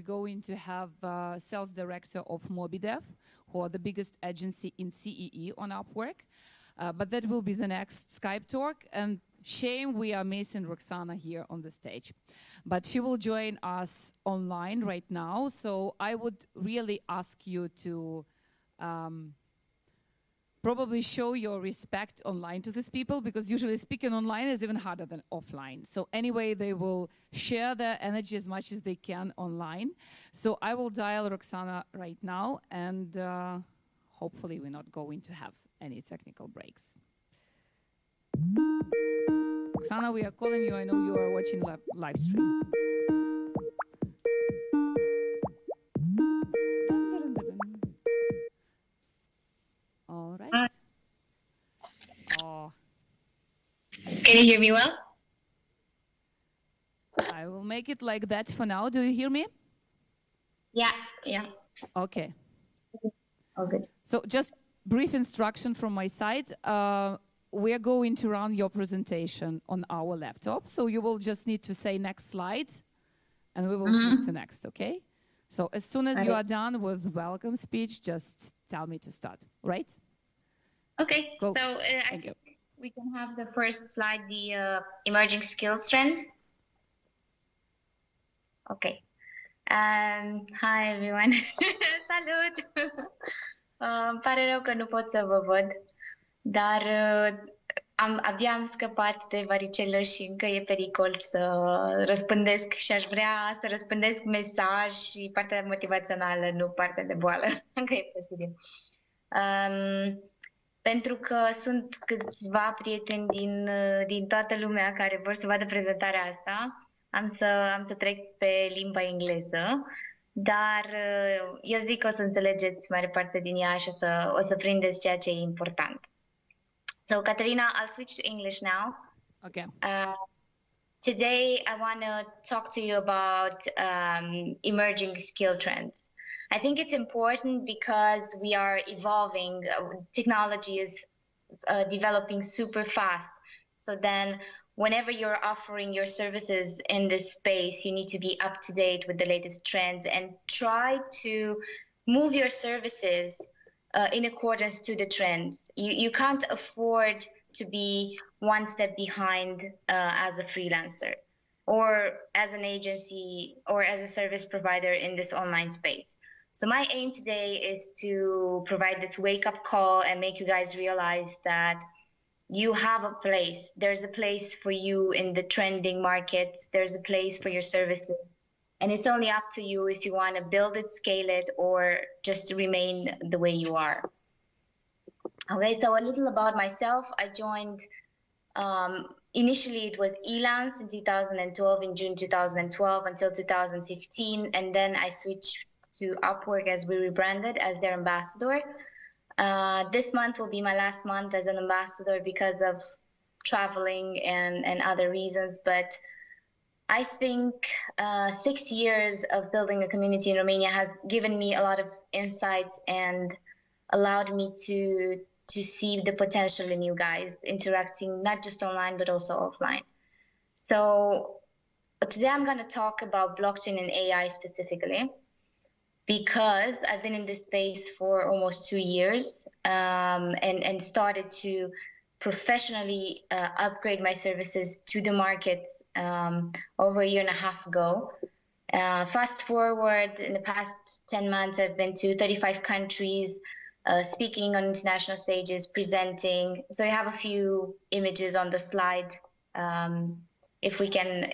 we're going to have sales director of Mobidev, who are the biggest agency in CEE on Upwork. But that will be the next Skype talk. And shame we are missing Roxana here on the stage. But she will join us online right now. So I would really ask you to probably show your respect online to these people, because usually speaking online is even harder than offline. So anyway, they will share their energy as much as they can online. So I will dial Roxana right now, and hopefully we're not going to have any technical breaks. Roxana, we are calling you. I know you are watching live stream. All right. Oh. Can you hear me well? I will make it like that for now. Do you hear me? Yeah, yeah. Okay. All good. So just brief instruction from my side. We are going to run your presentation on our laptop. So you will just need to say next slide, and we will move to next, okay? So as soon as you are done with welcome speech, just tell me to start, right? Okay, Go. So I think we can have the first slide, the emerging skills trend. Okay. Hi everyone. Salut! Îmi pare rău că nu pot să vă văd, dar abia am scăpat de varicelă și încă e pericol să răspândesc și aș vrea să răspândesc mesaj și partea motivațională, nu partea de boală, încă e posibil. Pentru că sunt câțiva prieteni din toată lumea care vor să vadă prezentarea asta, am să trec pe limba engleză, dar eu zic că o să înțelegeți mare parte din ea și o să prindeți ceea ce e important. So, Katerina, I'll switch to English now. Okay. Today, I want to talk to you about emerging skill trends. I think it's important because we are evolving. Technology is developing super fast. So then whenever you're offering your services in this space, you need to be up to date with the latest trends and try to move your services in accordance to the trends. You can't afford to be one step behind as a freelancer or as an agency or as a service provider in this online space. So my aim today is to provide this wake-up call and make you guys realize that you have a place. There's a place for you in the trending markets. There's a place for your services. And it's only up to you if you want to build it, scale it, or just remain the way you are. Okay, so a little about myself. I joined, initially it was Elance in 2012, in June 2012 until 2015. And then I switched to Upwork as we rebranded as their ambassador. This month will be my last month as an ambassador because of traveling and other reasons. But I think 6 years of building a community in Romania has given me a lot of insights and allowed me to see the potential in you guys interacting not just online but also offline. So today I'm going to talk about blockchain and AI specifically, because I've been in this space for almost 2 years and started to professionally upgrade my services to the markets over a year and a half ago. Fast forward, in the past 10 months, I've been to 35 countries, speaking on international stages, presenting. So I have a few images on the slide. If we can,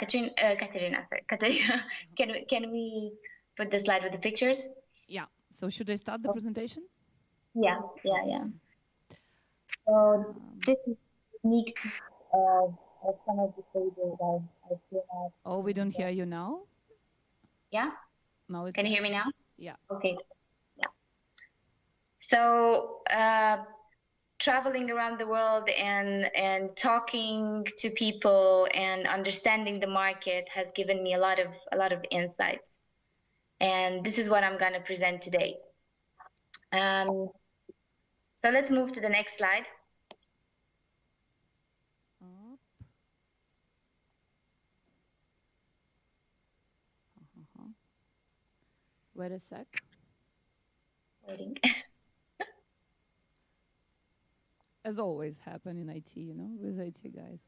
Katerina, can we put the slide with the pictures? Yeah. So should I start the presentation? Yeah. So this is unique of some of the pages I feel like. Oh, we don't hear you now. Yeah? Now it's Can you hear me now? Yeah. Okay. Yeah. So traveling around the world and talking to people and understanding the market has given me a lot of insights. And this is what I'm going to present today. So let's move to the next slide. Wait a sec. Waiting. As always happen in IT, you know, with IT guys.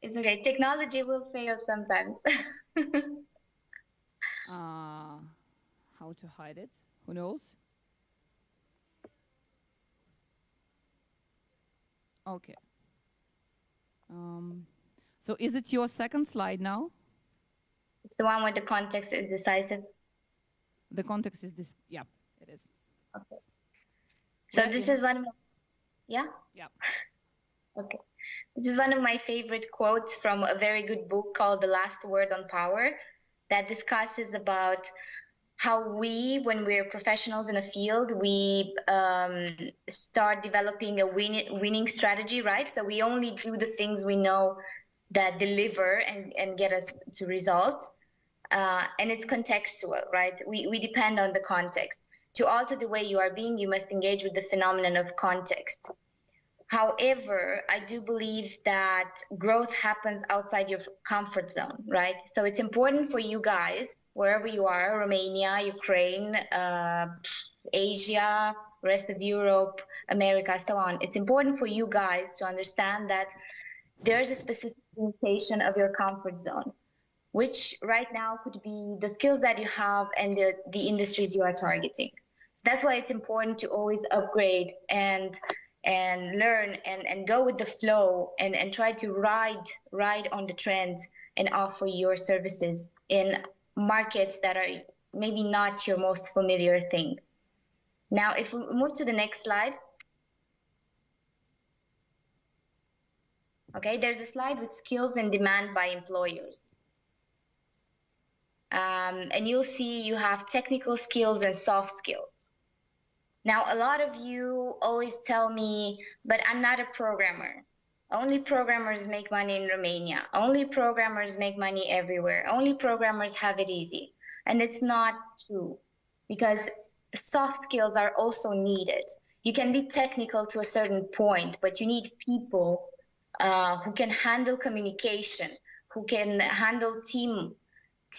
It's okay. Technology will fail sometimes. How to hide it? Who knows? Okay. So is it your second slide now? It's the one where the context is decisive. The context is this. Yeah, it is. Okay. So this is one of my, yeah? Yeah. Okay. This is one of my favorite quotes from a very good book called The Last Word on Power that discusses about how we, when we're professionals in a field, we start developing a winning strategy, right? So we only do the things we know that deliver and get us to results. And it's contextual, right? We depend on the context. To alter the way you are being, you must engage with the phenomenon of context. However, I do believe that growth happens outside your comfort zone, right? So it's important for you guys, wherever you are, Romania, Ukraine, Asia, rest of Europe, America, so on. It's important for you guys to understand that there's a specific limitation of your comfort zone, which right now could be the skills that you have and the industries you are targeting. So that's why it's important to always upgrade and learn and go with the flow and try to ride on the trends and offer your services in markets that are maybe not your most familiar thing. Now, if we move to the next slide. Okay, there's a slide with skills and demand by employers. And you'll see you have technical skills and soft skills. Now, a lot of you always tell me, but I'm not a programmer. Only programmers make money in Romania. Only programmers make money everywhere. Only programmers have it easy. And it's not true, because soft skills are also needed. You can be technical to a certain point, but you need people who can handle communication, who can handle team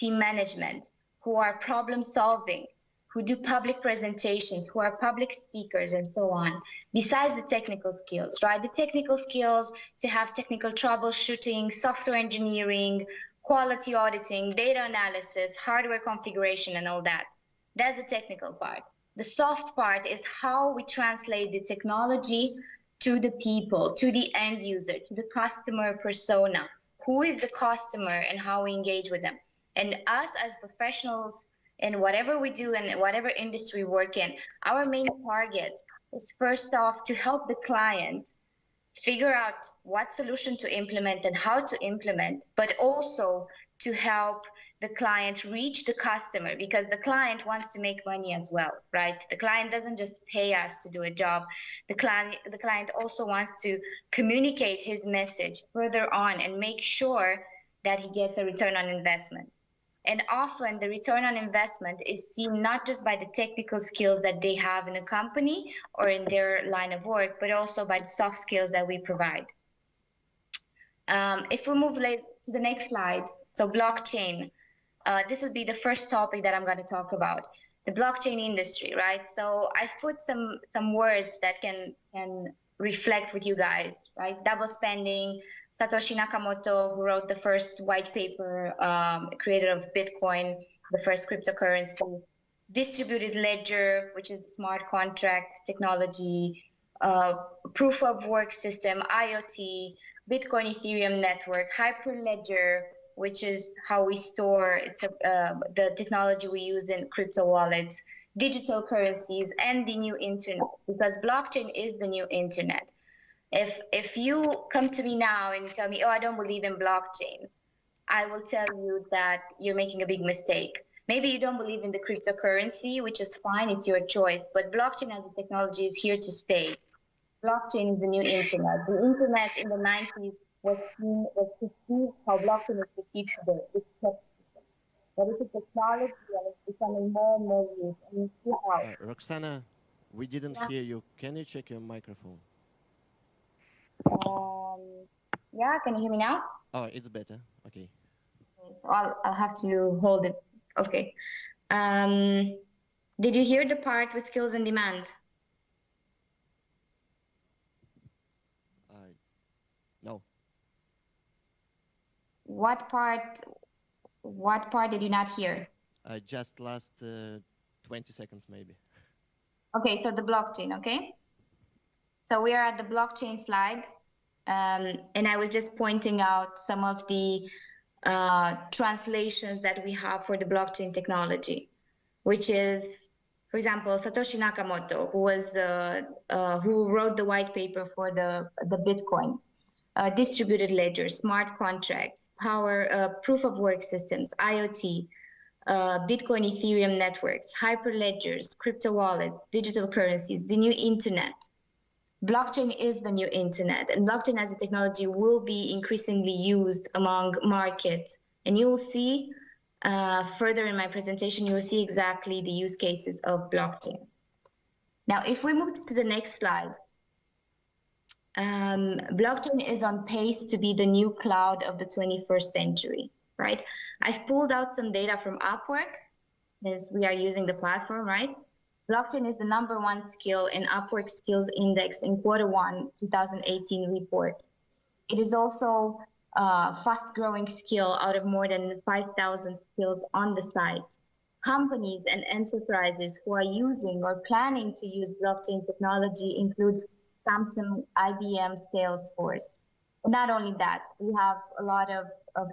management, who are problem solving, who do public presentations, who are public speakers, and so on, besides the technical skills, right? The technical skills to have technical troubleshooting, software engineering, quality auditing, data analysis, hardware configuration, and all that. That's the technical part. The soft part is how we translate the technology to the people, to the end user, to the customer persona. Who is the customer and how we engage with them? And us as professionals in whatever we do and whatever industry we work in, our main target is first off to help the client figure out what solution to implement and how to implement, but also to help the client reach the customer, because the client wants to make money as well, right? The client doesn't just pay us to do a job. The client also wants to communicate his message further on and make sure that he gets a return on investment. And often the return on investment is seen not just by the technical skills that they have in a company or in their line of work, but also by the soft skills that we provide. If we move to the next slide, so blockchain. This would be the first topic that I'm going to talk about, the blockchain industry, right? So I've put some words that can reflect with you guys, right? Double spending, Satoshi Nakamoto, who wrote the first white paper, creator of Bitcoin, the first cryptocurrency, distributed ledger, which is smart contract technology, proof of work system, IoT, Bitcoin Ethereum network, Hyperledger, which is how we store, it's the technology we use in crypto wallets, digital currencies, and the new internet, because blockchain is the new internet. If you come to me now and you tell me, oh, I don't believe in blockchain, I will tell you that you're making a big mistake. Maybe you don't believe in the cryptocurrency, which is fine, it's your choice, but blockchain as a technology is here to stay. Blockchain is the new internet. The internet in the 90s was perceived how blockchain is perceived today. It's skepticism. But it's a technology and it's becoming more and more used. And you see how. Roxana, we didn't hear you. Can you check your microphone? Yeah, can you hear me now? Oh, it's better. Okay. So I'll have to hold it. Okay. Did you hear the part with skills and demand? No. What part did you not hear? Just last 20 seconds maybe. Okay, so the blockchain, okay? So we are at the blockchain slide, and I was just pointing out some of the translations that we have for the blockchain technology, which is, for example, Satoshi Nakamoto, who wrote the white paper for the Bitcoin, distributed ledgers, smart contracts, proof of work systems, IoT, Bitcoin, Ethereum networks, hyperledgers, crypto wallets, digital currencies, the new internet. Blockchain is the new internet, and blockchain as a technology will be increasingly used among markets. And you will see further in my presentation, you will see exactly the use cases of blockchain. Now, if we move to the next slide, blockchain is on pace to be the new cloud of the 21st century, right? I've pulled out some data from Upwork, as we are using the platform, right? Blockchain is the #1 skill in Upwork Skills Index in Q1 2018 report. It is also a fast-growing skill out of more than 5,000 skills on the site. Companies and enterprises who are using or planning to use blockchain technology include Samsung, IBM, Salesforce. But not only that, we have a lot of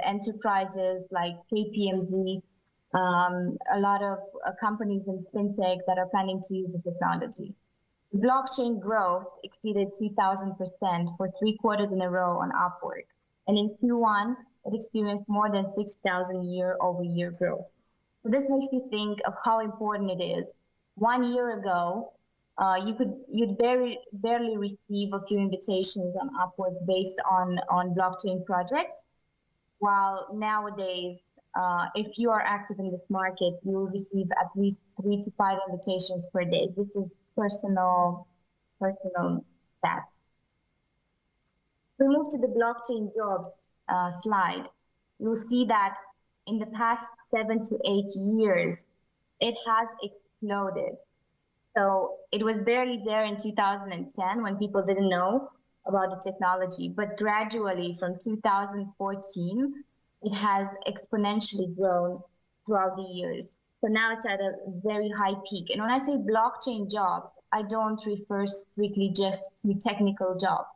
enterprises like KPMG, a lot of companies in fintech that are planning to use the technology. Blockchain growth exceeded 2,000% for 3 quarters in a row on Upwork. And in Q1, it experienced more than 6,000 year-over-year growth. So this makes me think of how important it is. 1 year ago, you'd barely receive a few invitations on Upwork based on blockchain projects, while nowadays, if you are active in this market, you will receive at least 3 to 5 invitations per day. This is personal stats. We move to the blockchain jobs slide. You'll see that in the past 7 to 8 years, it has exploded. So it was barely there in 2010 when people didn't know about the technology, but gradually from 2014, it has exponentially grown throughout the years. So now it's at a very high peak. And when I say blockchain jobs, I don't refer strictly just to technical jobs.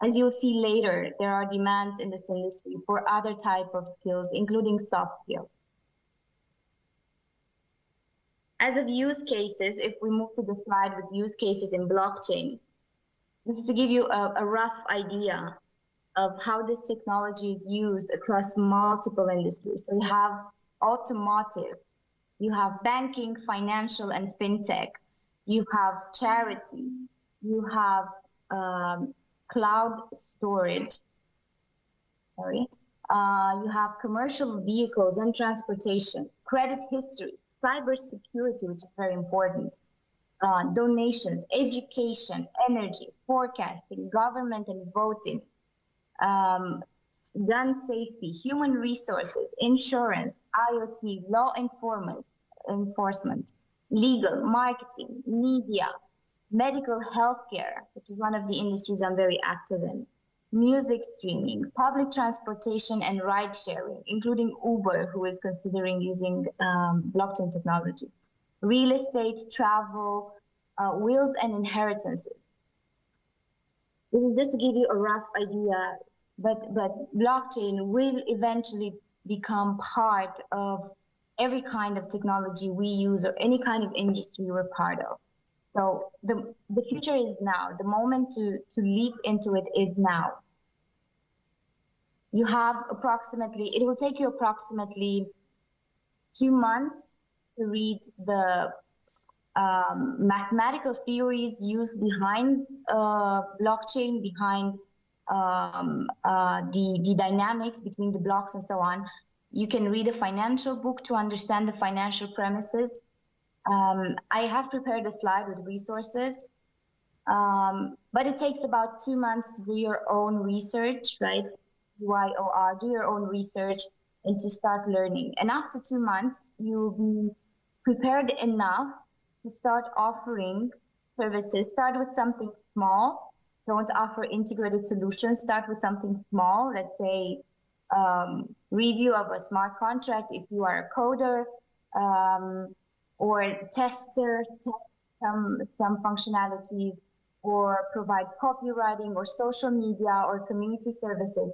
As you'll see later, there are demands in this industry for other type of skills, including soft skills. As of use cases, if we move to the slide with use cases in blockchain, this is to give you a rough idea of how this technology is used across multiple industries. So you have automotive, you have banking, financial, and fintech, you have charity, you have cloud storage, you have commercial vehicles and transportation, credit history, cybersecurity, which is very important, donations, education, energy, forecasting, government and voting, gun safety, human resources, insurance, IoT, law enforcement, legal, marketing, media, medical healthcare, which is one of the industries I'm very active in, music streaming, public transportation, and ride sharing, including Uber, who is considering using blockchain technology, real estate, travel, wills and inheritances. This is just to give you a rough idea, but blockchain will eventually become part of every kind of technology we use or any kind of industry we're part of. So the future is now. The moment to leap into it is now. You have it will take you approximately 2 months to read the mathematical theories used behind blockchain, behind the dynamics between the blocks and so on. You can read a financial book to understand the financial premises. I have prepared a slide with resources, but it takes about 2 months to do your own research, right? YOR, do your own research, and to start learning. And after 2 months, you'll be prepared enough to start offering services. Start with something small. Don't offer integrated solutions. Start with something small. Let's say review of a smart contract if you are a coder, or tester, test some functionalities, or provide copywriting or social media or community services,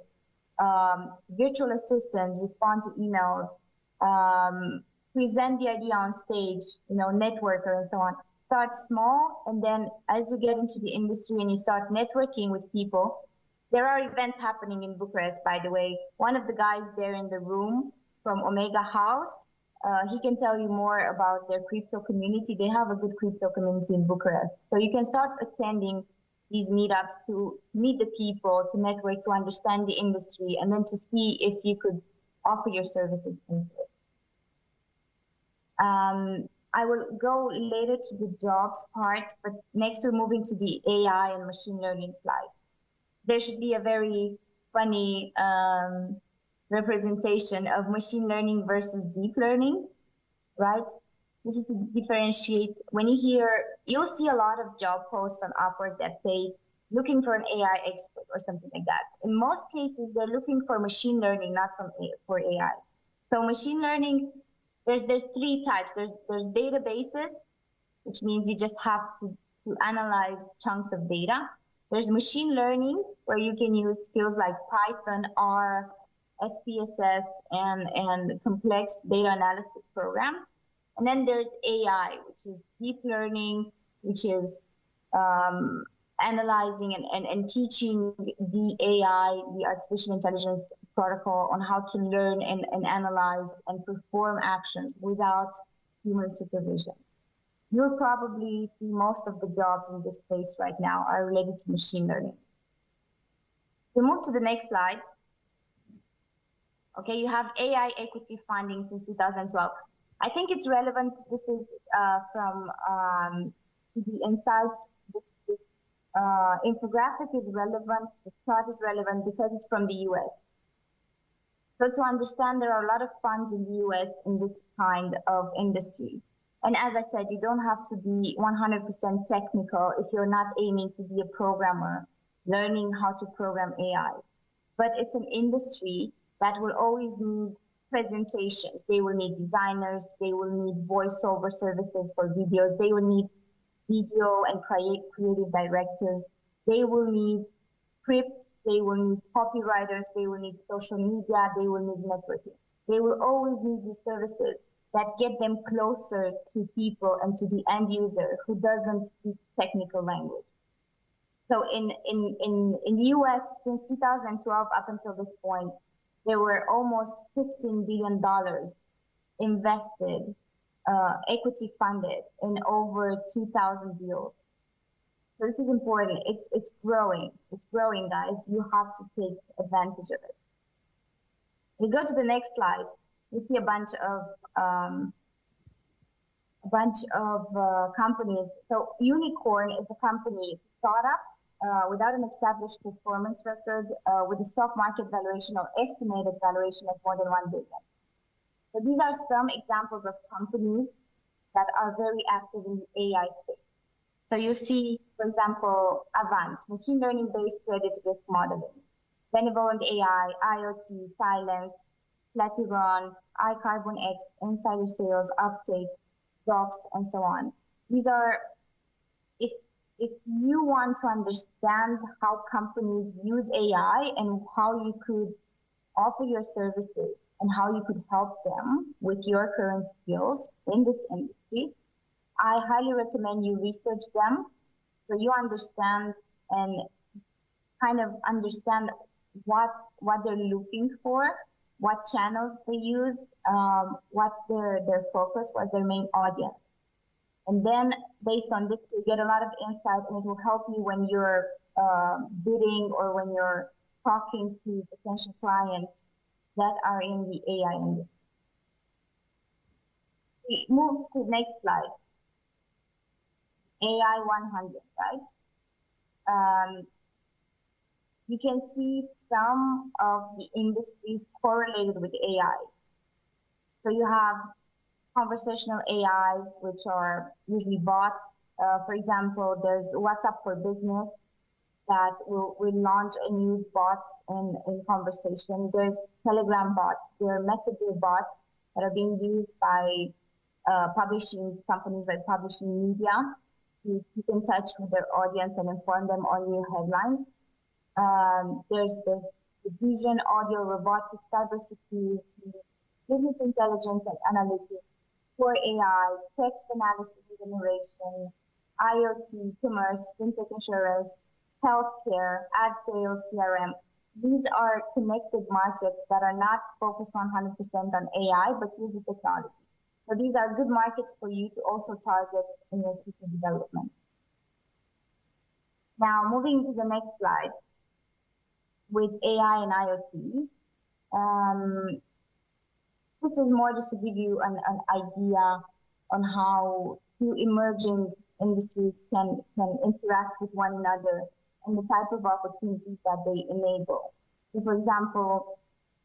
virtual assistant, respond to emails, present the idea on stage, networker and so on. Start small, and then as you get into the industry and you start networking with people, there are events happening in Bucharest, by the way. One of the guys there in the room from Omega House, he can tell you more about their crypto community. They have a good crypto community in Bucharest. So you can start attending these meetups to meet the people, to network, to understand the industry, and then to see if you could offer your services into it. I will go later to the jobs part, but next we're moving to the AI and machine learning slide. There should be a very funny representation of machine learning versus deep learning, right? This is to differentiate. When you'll see a lot of job posts on Upwork that say, looking for an AI expert or something like that. In most cases, they're looking for machine learning, not for AI. So machine learning, there's 3 types. There's databases, which means you just have to analyze chunks of data. There's machine learning, where you can use skills like Python, R, SPSS, and complex data analysis programs. And then there's AI, which is deep learning, which is analyzing and teaching the AI, the artificial intelligence protocol, on how to learn and analyze and perform actions without human supervision. You'll probably see most of the jobs in this space right now are related to machine learning. We move to the next slide. Okay, you have AI equity funding since 2012. I think it's relevant. This is from the Insights. This infographic is relevant. The chart is relevant because it's from the US. So to understand, there are a lot of funds in the US in this kind of industry. And as I said, you don't have to be 100% technical if you're not aiming to be a programmer, learning how to program AI. But it's an industry that will always need presentations. They will need designers. They will need voiceover services for videos. They will need video and creative directors. They will need scripts. They will need copywriters. They will need social media. They will need networking. They will always need these services that get them closer to people and to the end user who doesn't speak technical language. So in the US, since 2012 up until this point, there were almost $15 billion invested, equity funded in over 2,000 deals. So this is important. It's growing. It's growing, guys. You have to take advantage of it. We go to the next slide. We see a bunch of companies. So Unicorn is a company startup without an established performance record, with a stock market valuation or estimated valuation of more than $1 billion. So these are some examples of companies that are very active in the AI space. So you see, for example, Avant, machine learning-based credit risk modeling, Benevolent AI, IoT, Silence, Platiron, iCarbonX, Insider Sales, Uptake, Docs, and so on. These are, if you want to understand how companies use AI and how you could offer your services and how you could help them with your current skills in this industry, I highly recommend you research them so you understand and kind of understand what they're looking for, what channels they use, what's their focus, what's their main audience. And then based on this, you get a lot of insight, and it will help you when you're bidding or when you're talking to potential clients that are in the AI industry. We move to the next slide. AI 100, right? you can see some of the industries correlated with AI. So you have conversational AIs, which are usually bots. For example, there's WhatsApp for Business that will launch and use bots in conversation. There's Telegram bots. There are messenger bots that are being used by publishing companies like publishing media to keep in touch with their audience and inform them on new headlines. There's vision, audio, robotics, cybersecurity, business intelligence and analytics, core AI, text analysis and generation, IoT, commerce, fintech insurance, healthcare, ad sales, CRM. These are connected markets that are not focused 100% on AI, but use the technology. So these are good markets for you to also target in your future development. Now, moving to the next slide with AI and IoT. This is more just to give you an idea on how two emerging industries can interact with one another and the type of opportunities that they enable. So for example,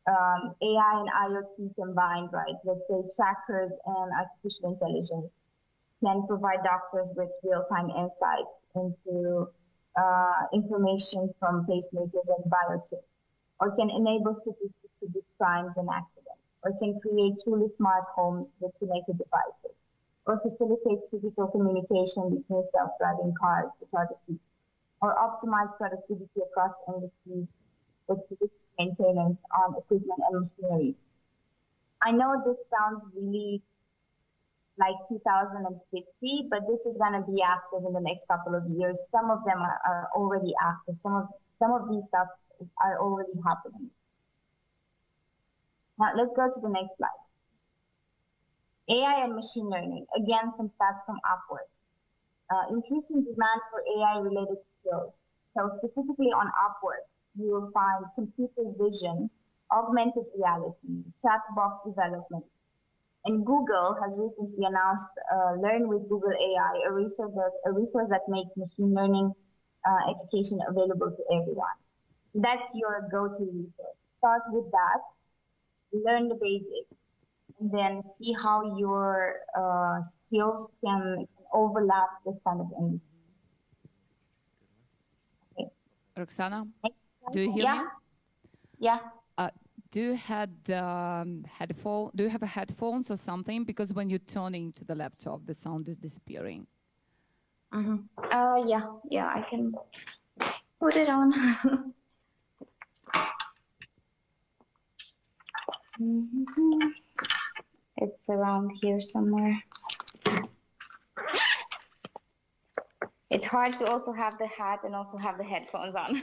AI and IoT combined, right? Let's say trackers and artificial intelligence can provide doctors with real-time insights into information from pacemakers and biotics, or can enable cities to predict crimes and accidents, or can create truly smart homes with connected devices, or facilitate physical communication between self-driving cars, which are the future, or optimize productivity across industries with predictive maintenance on equipment and machinery. I know this sounds really like 2050, but this is going to be active in the next couple of years. Some of them are already active. Some of these stuff are already happening. Now let's go to the next slide. AI and machine learning. Again, some stats from Upwork. Increasing demand for AI-related skills. So specifically on Upwork, you will find computer vision, augmented reality, chatbot development. And Google has recently announced Learn with Google AI, a resource that makes machine learning education available to everyone. That's your go-to resource. Start with that, learn the basics, and then see how your skills can overlap this kind of industry. Okay. Roxana, do you hear me? Yeah. Do you have headphones or something? Because when you're turning to the laptop, the sound is disappearing. Yeah, I can put it on. It's around here somewhere. It's hard to also have the hat and also have the headphones on.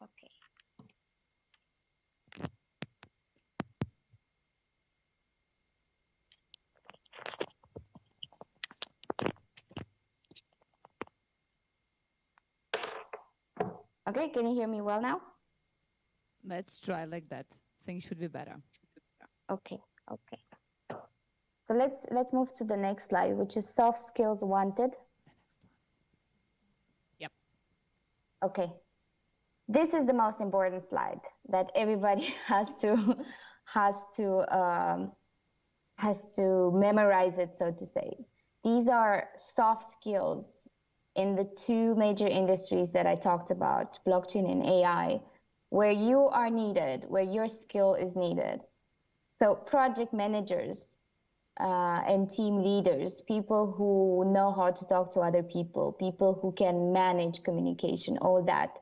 Okay. Okay, can you hear me well now? Let's try like that. Things should be better. Okay. So let's move to the next slide, which is soft skills wanted. Yep. Okay. This is the most important slide that everybody has to memorize it, so to say. These are soft skills in the two major industries that I talked about, blockchain and AI, where you are needed, where your skill is needed. So project managers and team leaders, people who know how to talk to other people, people who can manage communication, all that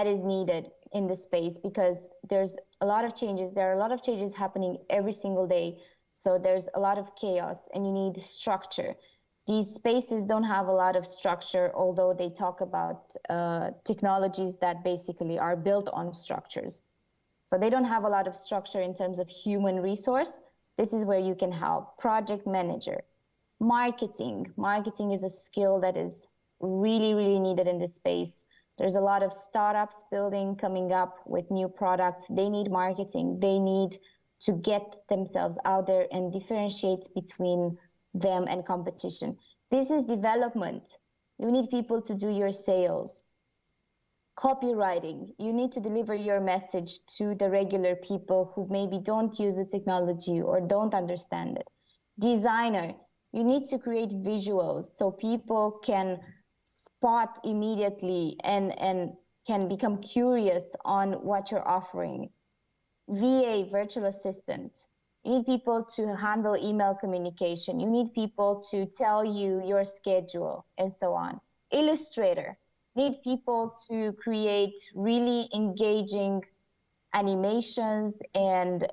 is needed in the space, because there's a lot of changes. There are a lot of changes happening every single day. So there's a lot of chaos and you need structure. These spaces don't have a lot of structure, although they talk about technologies that basically are built on structures. So they don't have a lot of structure in terms of human resource. This is where you can help. Project manager. Marketing. Marketing is a skill that is really, really needed in this space. There's a lot of startups coming up with new products. They need marketing. They need to get themselves out there and differentiate between them and competition. Business development. You need people to do your sales. Copywriting, you need to deliver your message to the regular people who maybe don't use the technology or don't understand it. Designer, you need to create visuals so people can spot immediately and can become curious on what you're offering. VA, virtual assistant, you need people to handle email communication. You need people to tell you your schedule and so on. Illustrator, need people to create really engaging animations and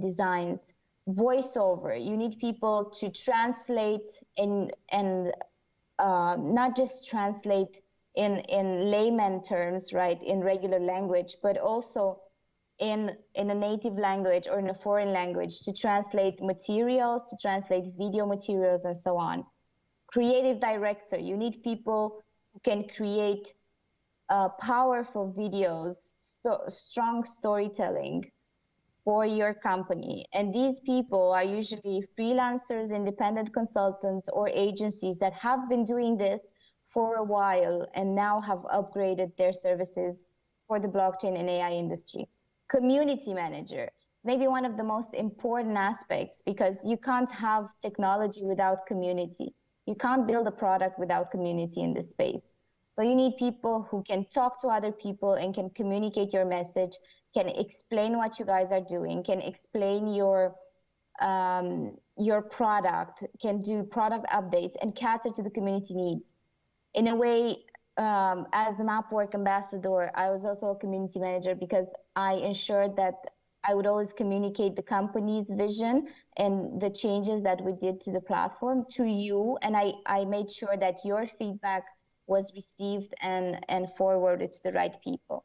designs. Voiceover, you need people to translate and not just translate in layman terms, right, in regular language, but also in a native language or in a foreign language to translate materials, to translate video materials, and so on. Creative director, you need people who can create powerful videos, strong storytelling for your company. And these people are usually freelancers, independent consultants, or agencies that have been doing this for a while and now have upgraded their services for the blockchain and AI industry. Community manager, maybe one of the most important aspects, because you can't have technology without community. You can't build a product without community in this space. So you need people who can talk to other people and can communicate your message, can explain what you guys are doing, can explain your product, can do product updates and cater to the community needs. In a way, as an Upwork ambassador, I was also a community manager because I ensured that I would always communicate the company's vision and the changes that we did to the platform to you. And I made sure that your feedback was received and forwarded to the right people.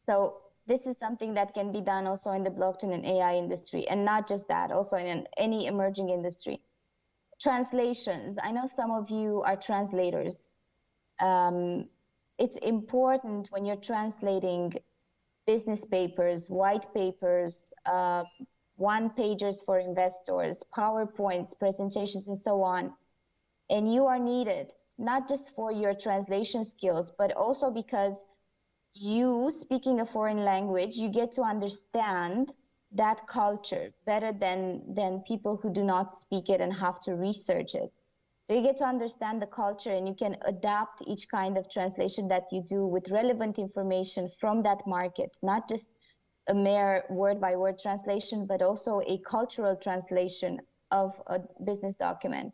So this is something that can be done also in the blockchain and AI industry. And not just that, also in any emerging industry. Translations. I know some of you are translators. It's important when you're translating business papers, white papers, one-pagers for investors, PowerPoints, presentations, and so on. And you are needed, not just for your translation skills, but also because you, speaking a foreign language, you get to understand that culture better than people who do not speak it and have to research it. So you get to understand the culture and you can adapt each kind of translation that you do with relevant information from that market, not just a mere word-by-word translation, but also a cultural translation of a business document.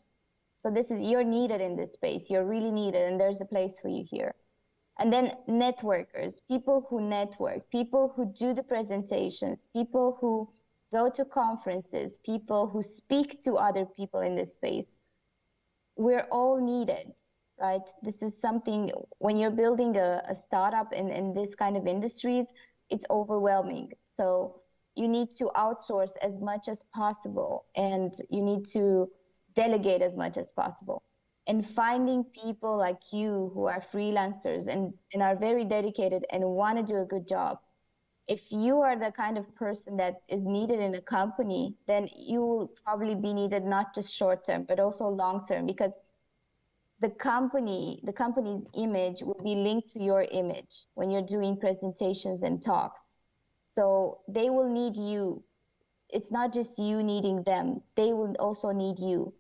So you're needed in this space. You're really needed, and there's a place for you here. And then networkers, people who network, people who do the presentations, people who go to conferences, people who speak to other people in this space. We're all needed, right? This is something, when you're building a startup in this kind of industries, it's overwhelming. So you need to outsource as much as possible, and you need to delegate as much as possible. And finding people like you who are freelancers and are very dedicated and want to do a good job. If you are the kind of person that is needed in a company, then you will probably be needed not just short term, but also long term, because the company's image will be linked to your image when you're doing presentations and talks. So they will need you. It's not just you needing them. They will also need you.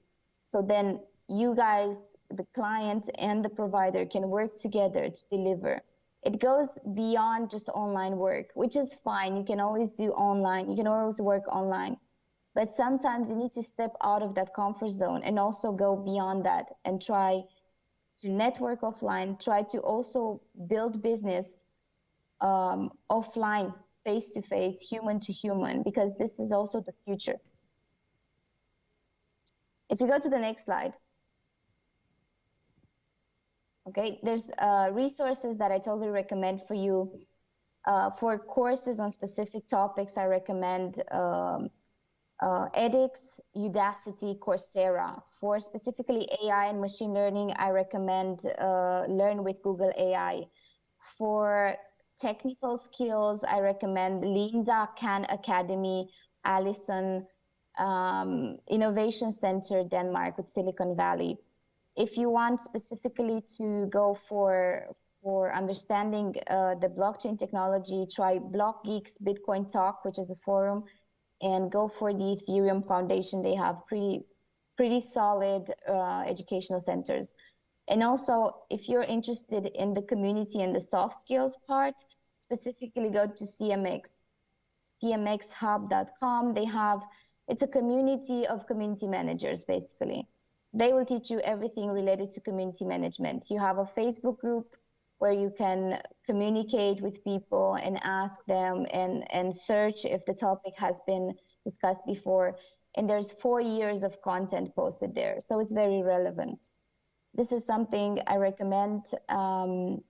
So then you guys, the client and the provider, can work together to deliver. It goes beyond just online work, which is fine. You can always do online. You can always work online. But sometimes you need to step out of that comfort zone and also go beyond that and try to network offline, try to also build business offline, face-to-face, human to human, because this is also the future. If you go to the next slide. Okay, there's resources that I totally recommend for you. For courses on specific topics, I recommend edX, Udacity, Coursera. For specifically AI and machine learning, I recommend Learn with Google AI. For technical skills, I recommend Linda Khan Academy, Allison Innovation Center, Denmark with Silicon Valley. If you want specifically to go for understanding the blockchain technology, try Block Geeks Bitcoin Talk, which is a forum, and go for the Ethereum Foundation. They have pretty solid educational centers. And also, if you're interested in the community and the soft skills part, specifically go to CMX, cmxhub.com. It's a community of community managers, basically. They will teach you everything related to community management. You have a Facebook group where you can communicate with people and ask them and search if the topic has been discussed before. And there's 4 years of content posted there. So it's very relevant. This is something I recommend. And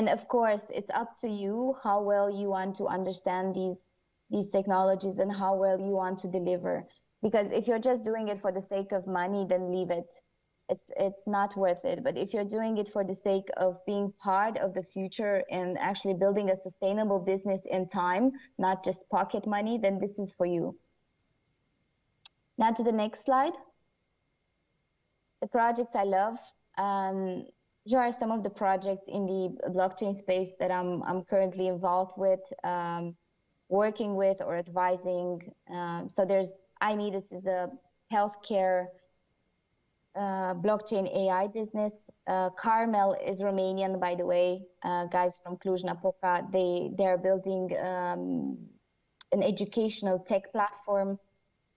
of course, it's up to you how well you want to understand these technologies and how well you want to deliver. Because if you're just doing it for the sake of money, then leave it. It's not worth it. But if you're doing it for the sake of being part of the future and actually building a sustainable business in time, not just pocket money, then this is for you. Now to the next slide. The projects I love. Here are some of the projects in the blockchain space that I'm currently involved with, working with or advising. So there's IME, this is a healthcare blockchain AI business. Carmel is Romanian, by the way, guys from Cluj-Napoca. They're building an educational tech platform.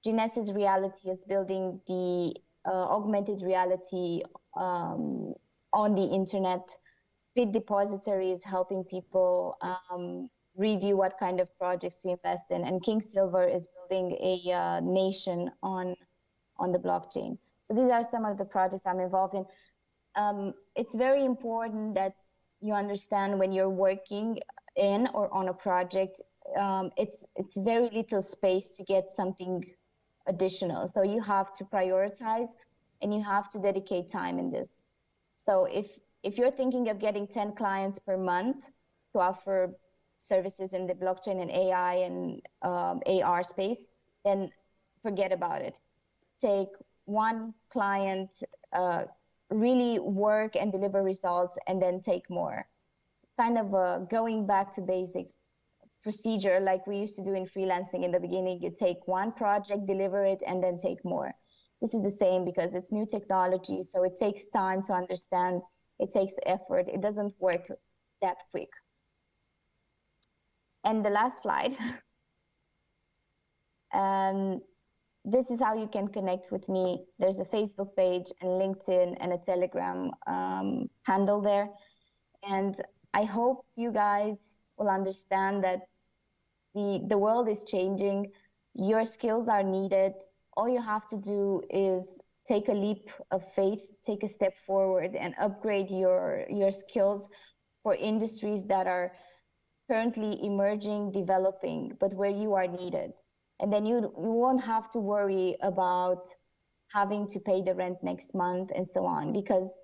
Genesis Reality is building the augmented reality on the internet. Bit Depository is helping people review what kind of projects to invest in. And King Silver is building a nation on the blockchain. So these are some of the projects I'm involved in. It's very important that you understand when you're working in or on a project, it's very little space to get something additional. So you have to prioritize and you have to dedicate time in this. So if you're thinking of getting 10 clients per month to offer services in the blockchain and AI and AR space, then forget about it. Take one client, really work and deliver results, and then take more. Kind of going back to basics procedure like we used to do in freelancing in the beginning. You take one project, deliver it, and then take more. This is the same because it's new technology, so it takes time to understand. It takes effort. It doesn't work that quick. And the last slide. This is how you can connect with me. There's a Facebook page and LinkedIn and a Telegram handle there. And I hope you guys will understand that the world is changing. Your skills are needed. All you have to do is take a leap of faith, take a step forward and upgrade your skills for industries that are currently emerging, developing, but where you are needed. And then you won't have to worry about having to pay the rent next month and so on, because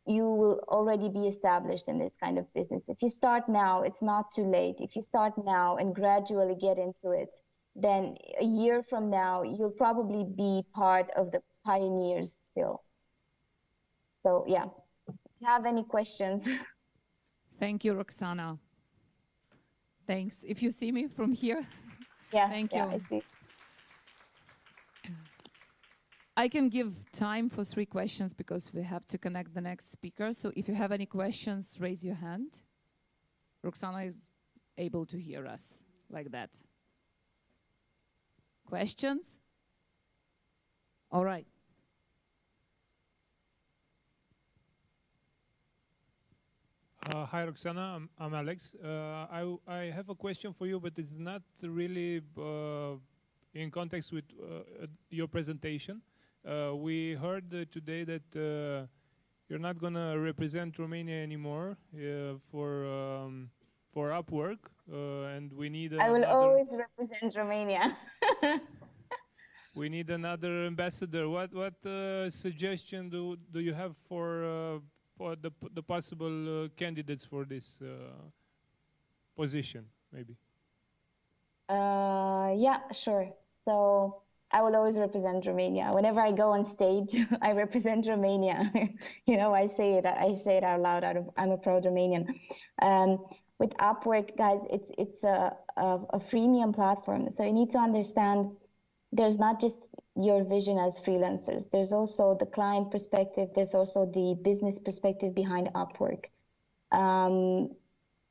you will already be established in this kind of business. If you start now, it's not too late. If you start now and gradually get into it, then a year from now, you'll probably be part of the pioneers still. So yeah, if you have any questions. Thank you, Roxana. Thanks. If you see me from here. Yeah, thank yeah, you. I see. I can give time for 3 questions because we have to connect the next speaker. So if you have any questions, raise your hand. Roxana is able to hear us like that. Questions? All right. Hi, Roxana. I'm Alex. I have a question for you, but it's not really in context with your presentation. We heard today that you're not going to represent Romania anymore for Upwork, and we need. I will always represent Romania. We need another ambassador. What suggestion do you have for the possible candidates for this position, maybe? Yeah, sure. So I will always represent Romania. Whenever I go on stage, I represent Romania. You know, I say it out loud. I'm a proud Romanian. With Upwork, guys, it's a freemium platform. So you need to understand there's not just your vision as freelancers. There's also the client perspective. There's also the business perspective behind Upwork.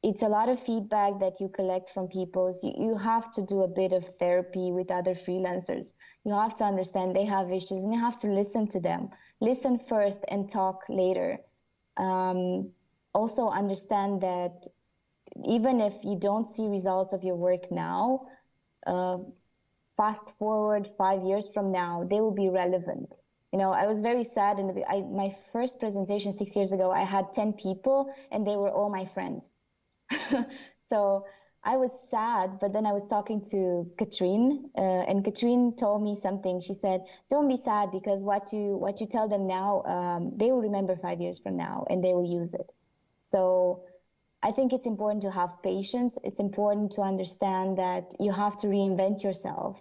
It's a lot of feedback that you collect from people. So you have to do a bit of therapy with other freelancers. You have to understand they have issues and you have to listen to them. Listen first and talk later. Also understand that even if you don't see results of your work now, fast forward 5 years from now, they will be relevant. You know, I was very sad my first presentation 6 years ago, I had 10 people and they were all my friends. So I was sad, but then I was talking to Katrine, and Katrine told me something. She said, "Don't be sad because what you tell them now, they will remember 5 years from now, and they will use it." So I think it's important to have patience. It's important to understand that you have to reinvent yourself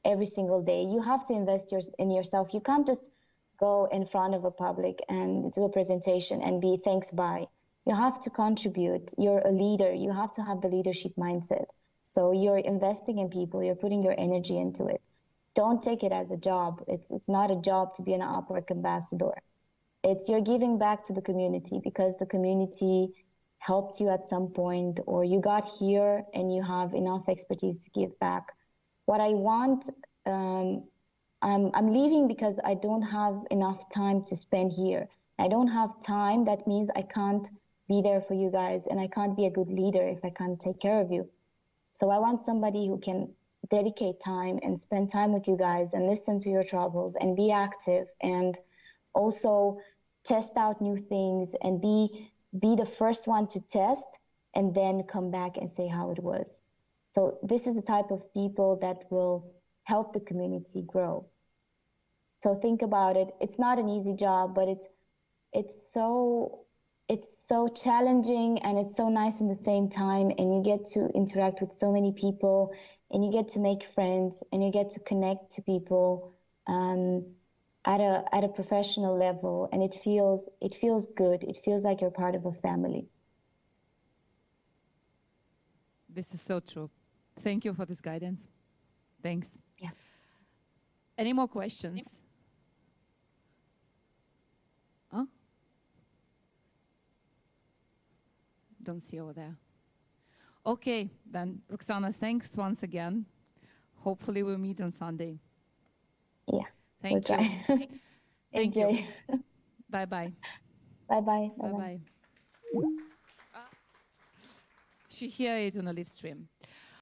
every single day. You have to invest in yourself. You can't just go in front of a public and do a presentation and be thanks, bye. You have to contribute. You're a leader. You have to have the leadership mindset. So you're investing in people. You're putting your energy into it. Don't take it as a job. It's not a job to be an Upwork ambassador. It's you're giving back to the community because the community helped you at some point, or you got here and you have enough expertise to give back. What I want, I'm leaving because I don't have enough time to spend here. I don't have time. That means I can't be there for you guys, and I can't be a good leader if I can't take care of you. So I want somebody who can dedicate time and spend time with you guys and listen to your troubles and be active and also test out new things and be the first one to test and then come back and say how it was. So this is the type of people that will help the community grow. So think about it. It's not an easy job, but it's so challenging and it's so nice in the same time, and you get to interact with so many people and you get to make friends and you get to connect to people at a professional level, and it feels good. It feels like you're part of a family. This is so true. Thank you for this guidance. Thanks. Yeah. Any more questions? Huh? Don't see over there. Okay, then, Roxana, thanks once again. Hopefully we'll meet on Sunday. Yeah. Thank we'll you. try. Thank Enjoy. you. Bye-bye. Bye-bye. Bye-bye. She hear it on a live stream.